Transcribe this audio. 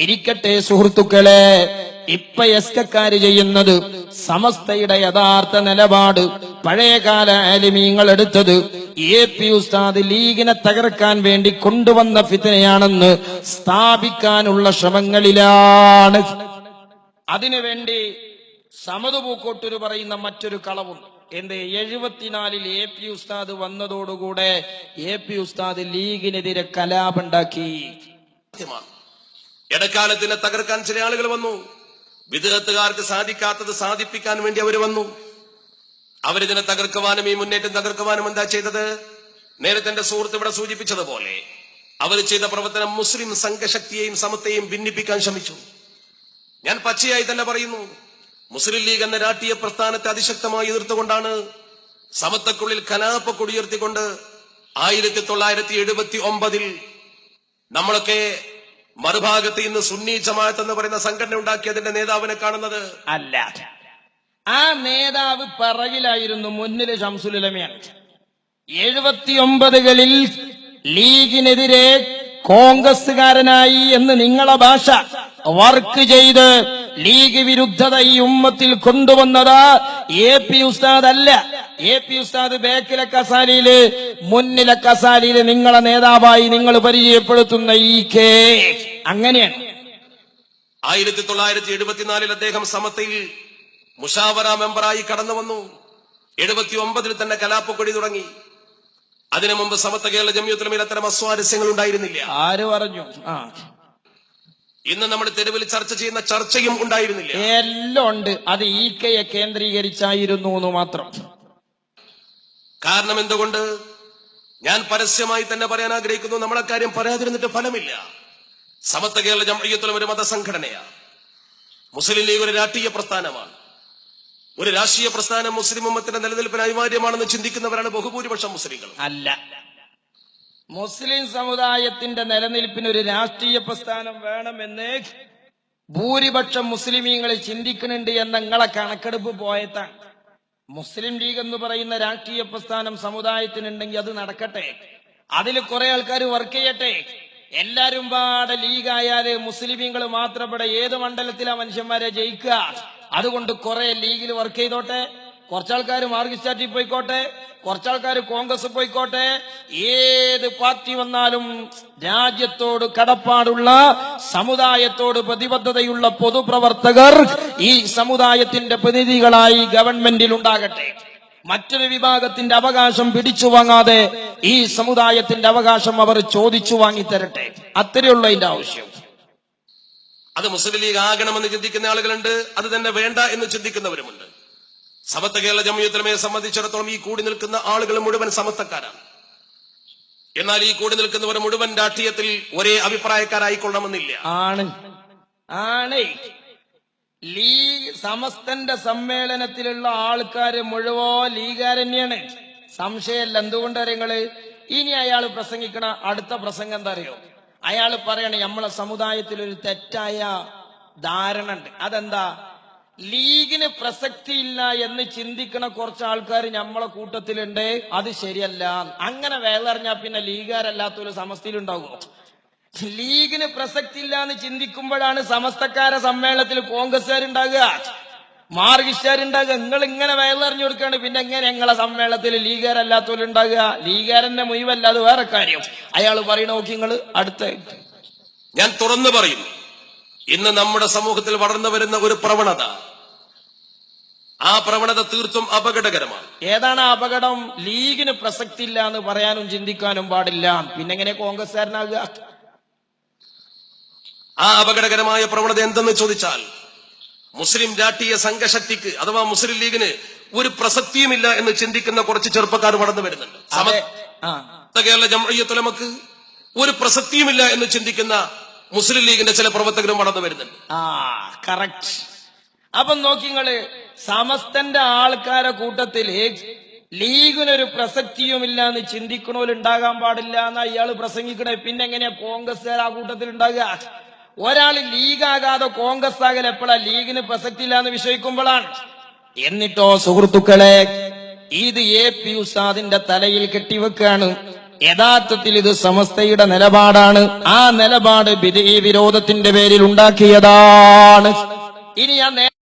ഇരിക്കട്ടെ സുഹൃത്തുക്കളെ, ഇപ്പൊ എസ്കക്കാര് ചെയ്യുന്നത് സമസ്തയുടെ യഥാർത്ഥ നിലപാട് പഴയകാല ആലിമീങ്ങൾ എടുത്തത് AP ഉസ്താദ് ലീഗിനെ തകർക്കാൻ വേണ്ടി കൊണ്ടുവന്ന ഫിത്നയാണെന്ന് സ്ഥാപിക്കാനുള്ള ശ്രമങ്ങളിലാണ്. അതിനുവേണ്ടി സമദ് പൂക്കോട്ടൂർ പറയുന്ന മറ്റൊരു കളവുണ്ട്. എന്ത്? 74 AP ഉസ്താദ് വന്നതോടുകൂടെ AP ഉസ്താദ് ലീഗിനെതിരെ കലാപുണ്ടാക്കി. ഇടക്കാലത്തിനെ തകർക്കാൻ ചില ആളുകൾ വന്നു. വിദഗ്ധക്കാർക്ക് സാധിക്കാത്തത് സാധിപ്പിക്കാൻ വേണ്ടി അവർ വന്നു. അവരിതിനെ തകർക്കുവാനും ഈ മുന്നേറ്റം തകർക്കുവാനും എന്താ ചെയ്തത്? നേരത്തെ എന്റെ സുഹൃത്ത് ഇവിടെ സൂചിപ്പിച്ചതുപോലെ അവർ ചെയ്ത പ്രവർത്തനം മുസ്ലിം സംഘശക്തിയെയും സമത്തെയും ഭിന്നിപ്പിക്കാൻ ശ്രമിച്ചു. ഞാൻ പച്ചയായി തന്നെ പറയുന്നു, മുസ്ലിം ലീഗ് എന്ന രാഷ്ട്രീയ പ്രസ്ഥാനത്തെ അതിശക്തമായി എതിർത്തുകൊണ്ടാണ് സമത്വക്കുള്ളിൽ കലാപ കൊടിയുയർത്തിക്കൊണ്ട് 1979 നമ്മളൊക്കെ മറുഭാഗത്ത് ഇന്ന് സുന്നി ജമാഅത്ത് എന്ന് പറയുന്ന സംഘടന ഉണ്ടാക്കിയതിന്റെ നേതാവിനെ കാണുന്നത് അല്ല. ആ നേതാവ് പിറകിലായിരുന്നു, മുന്നിൽ ശംസുൽ ഉലമയാണ്. 79കളിൽ ലീഗിനെതിരെ കോൺഗ്രസുകാരനായി എന്ന് നിങ്ങളെ ഭാഷ വർക്ക് ചെയ്ത് ലീഗ് വിരുദ്ധത ഈ ഉമ്മത്തിൽ കൊണ്ടുവന്നത് AP ഉസ്താദ് അല്ല. AP ഉസ്താദ് ബാക്കിലെ കസാലിയില്, മുന്നിലെ കസാലിയില് നിങ്ങളെ നേതാവായി നിങ്ങൾ പരിചയപ്പെടുത്തുന്ന EK അങ്ങനെയാണ്. 1974 അദ്ദേഹം സമത്തയിൽ മുഷാവറ മെമ്പറായി കടന്നു വന്നു. 79 തന്നെ കലാപ്പക്കൊടി തുടങ്ങി. അതിനു മുമ്പ് സമത്ത കേരള ജംഇയ്യത്തുൽ ഉലമയിൽ അത്തരം അസ്വാരസ്യങ്ങൾ ഉണ്ടായിരുന്നില്ല. ആര് പറഞ്ഞു? ഇന്ന് നമ്മൾ തെരുവിൽ ചർച്ച ചെയ്യുന്ന ചർച്ചയും ഉണ്ടായിരുന്നില്ല. എല്ലാം ഉണ്ട്. അത് EKയെ കേന്ദ്രീകരിച്ചായിരുന്നു എന്ന് മാത്രം. കാരണം എന്തുകൊണ്ട്? ഞാൻ പരസ്യമായി തന്നെ പറയാൻ ആഗ്രഹിക്കുന്നു, നമ്മളെ കാര്യം പറയാതിരുന്നിട്ട് ഫലമില്ല. സമത്ത കേരള ജംഇയ്യത്തുൽ ഉലമ ഒരു മതസംഘടനയാണ്. മുസ്ലിം ലീഗ് ഒരു രാഷ്ട്രീയ പ്രസ്ഥാനമാണ്. ഒരു രാഷ്ട്രീയ പ്രസ്ഥാനം മുസ്ലിം ഉമ്മത്തിന്റെ നിലനിൽപ്പിന് അനിവാര്യമാണെന്ന് ചിന്തിക്കുന്നവരാണ് ബഹുഭൂരിപക്ഷം മുസ്ലിങ്ങൾ. അല്ല, മുസ്ലിം സമുദായത്തിന്റെ നിലനിൽപ്പിന് ഒരു രാഷ്ട്രീയ പ്രസ്ഥാനം വേണമെന്ന് ഭൂരിപക്ഷം മുസ്ലിമീങ്ങൾ ചിന്തിക്കുന്നുണ്ട് എന്ന നിങ്ങളെ കണക്കെടുപ്പ് പോയത്താണ്. മുസ്ലിം ലീഗ് എന്ന് പറയുന്ന രാഷ്ട്രീയ പ്രസ്ഥാനം സമുദായത്തിനുണ്ടെങ്കിൽ അത് നടക്കട്ടെ, അതിൽ കുറെ ആൾക്കാർ വർക്ക് ചെയ്യട്ടെ. എല്ലാരും പാടെ ലീഗായാല് മുസ്ലിമീങ്ങൾ മാത്രം ഇവിടെ ഏത് മണ്ഡലത്തിലാ മനുഷ്യന്മാരെ ജയിക്കുക? അതുകൊണ്ട് കുറെ ലീഗിൽ വർക്ക് ചെയ്തോട്ടെ, കുറച്ചാൾക്കാർ മാർക്സിസ്റ്റാറ്റിൽ പോയിക്കോട്ടെ, കുറച്ചാൾക്കാർ കോൺഗ്രസ് പോയിക്കോട്ടെ. ഏത് പാർട്ടി വന്നാലും രാജ്യത്തോട് കടപ്പാടുള്ള, സമുദായത്തോട് പ്രതിബദ്ധതയുള്ള പൊതുപ്രവർത്തകർ ഈ സമുദായത്തിന്റെ പ്രതിനിധികളായി ഗവൺമെന്റിൽ ഉണ്ടാകട്ടെ. മറ്റൊരു വിഭാഗത്തിന്റെ അവകാശം പിടിച്ചു വാങ്ങാതെ ഈ സമുദായത്തിന്റെ അവകാശം അവർ ചോദിച്ചു വാങ്ങിത്തരട്ടെ. അത്രയുള്ള അതിന്റെ ആവശ്യം. അത് മുസ്ലിം ലീഗ് ആകണമെന്ന് ചിന്തിക്കുന്ന ആളുകളുണ്ട്, അത് തന്നെ വേണ്ട എന്ന് ചിന്തിക്കുന്നവരുമുണ്ട്. സമസ്ത കേരള ജംഇയ്യത്തുൽ ഉലമയെ സംബന്ധിച്ചിടത്തോളം ഈ കൂടി നിൽക്കുന്ന ആളുകൾ മുഴുവൻ സമസ്തക്കാരാണ്. എന്നാൽ ഈ കൂടി നിൽക്കുന്നവർ മുഴുവൻ രാഷ്ട്രീയത്തിൽ ഒരേ അഭിപ്രായക്കാരായിക്കൊള്ളണമെന്നില്ല. ആണ് ലീഗ് സമസ്തന്റെ സമ്മേളനത്തിലുള്ള ആൾക്കാര് മുഴുവൻ ലീഗാരന്നെയാണ്, സംശയമല്ല. എന്തുകൊണ്ടറിയങ്ങള്? ഇനി അയാൾ പ്രസംഗിക്കണ അടുത്ത പ്രസംഗം എന്താ അറിയോ? അയാൾ പറയണ നമ്മളെ സമുദായത്തിൽ ഒരു തെറ്റായ ധാരണ ഉണ്ട്. അതെന്താ? ലീഗിന് പ്രസക്തിയില്ല എന്ന് ചിന്തിക്കണ കുറച്ച് ആൾക്കാർ നമ്മളെ കൂട്ടത്തിലുണ്ട്, അത് ശരിയല്ല. അങ്ങനെ വേലറിഞ്ഞാ പിന്നെ ലീഗുകാരല്ലാത്തൊരു സമസ്തയിലുണ്ടാകുമോ? ലീഗിന് പ്രസക്തി ഇല്ല എന്ന് ചിന്തിക്കുമ്പോഴാണ് സമസ്തക്കാരെ സമ്മേളനത്തിൽ കോൺഗ്രസ്സുകാരുണ്ടാകുക, മാർക്സിസ്റ്റുകാരുണ്ടാകുക. നിങ്ങൾ ഇങ്ങനെ വേലറിഞ്ഞു കൊടുക്കാണ്, പിന്നെ എങ്ങനെ ഞങ്ങളെ സമ്മേളനത്തിൽ ലീഗുകാരല്ലാത്തവരുണ്ടാകുക? ലീഗുകാരന്റെ മുഴുവല്ല, അത് വേറെ കാര്യം. അയാൾ പറയണ നോക്കി നിങ്ങൾ അടുത്ത. ഞാൻ തുറന്നു പറയും, ഇന്ന് നമ്മുടെ സമൂഹത്തിൽ വളർന്നു വരുന്ന ഒരു പ്രവണത, ആ പ്രവണത തീർത്തും അപകടകരമാണ്. ഏതാണ് അപകടം? ലീഗിന് പ്രസക്തി ഇല്ല എന്ന് പറയാനും ചിന്തിക്കാനും പാടില്ല, പിന്നെ എങ്ങനെ കോൺഗ്രസ്സുകാരനാകുക? ആ അപകടകരമായ പ്രവണത എന്തെന്ന് ചോദിച്ചാൽ, മുസ്ലിം രാഷ്ട്രീയ സംഘശക്തിക്ക് അഥവാ മുസ്ലിം ലീഗിന് ഒരു പ്രസക്തിയുമില്ല എന്ന് ചിന്തിക്കുന്ന കുറച്ച് ചെറുപ്പക്കാർ വളർന്നു വരുന്നുണ്ട്. സമസ്ത കേരള ജംഇയ്യത്തുൽ ഉലമക്ക് ഒരു പ്രസക്തിയുമില്ല എന്ന് ചിന്തിക്കുന്ന മുസ്ലിം ലീഗിന്റെ ചില പ്രവർത്തകരും വളർന്നു വരുന്നുണ്ട്. കറക്റ്റ്. അപ്പം നോക്കിങ്ങള്, സമസ്തന്റെ ആൾക്കാരെ കൂട്ടത്തില് ലീഗിനൊരു പ്രസക്തിയുമില്ല എന്ന് ചിന്തിക്കണോലുണ്ടാകാൻ പാടില്ല എന്നാ ഇയാള് പ്രസംഗിക്കണേ. പിന്നെ എങ്ങനെയാ കോൺഗ്രസ്സുകാർ ആ കൂട്ടത്തിൽ ഉണ്ടാകുക? ഒരാൾ ലീഗാകാതെ കോൺഗ്രസ് ആകൽ എപ്പോഴാ? ലീഗിന് പ്രസക്തി ഇല്ല എന്ന് വിശ്വസിക്കുമ്പോഴാണ്. എന്നിട്ടോ സുഹൃത്തുക്കളെ, ഇത് AP ഉസ്താദിന്റെ തലയിൽ കെട്ടിവെക്കാണ്. യഥാർത്ഥത്തിൽ ഇത് സമസ്തയുടെ നിലപാടാണ്. ആ നിലപാട് ബിദ്ഈ വിരോധത്തിന്റെ പേരിൽ ഉണ്ടാക്കിയതാണ്. ഇനി ഞാൻ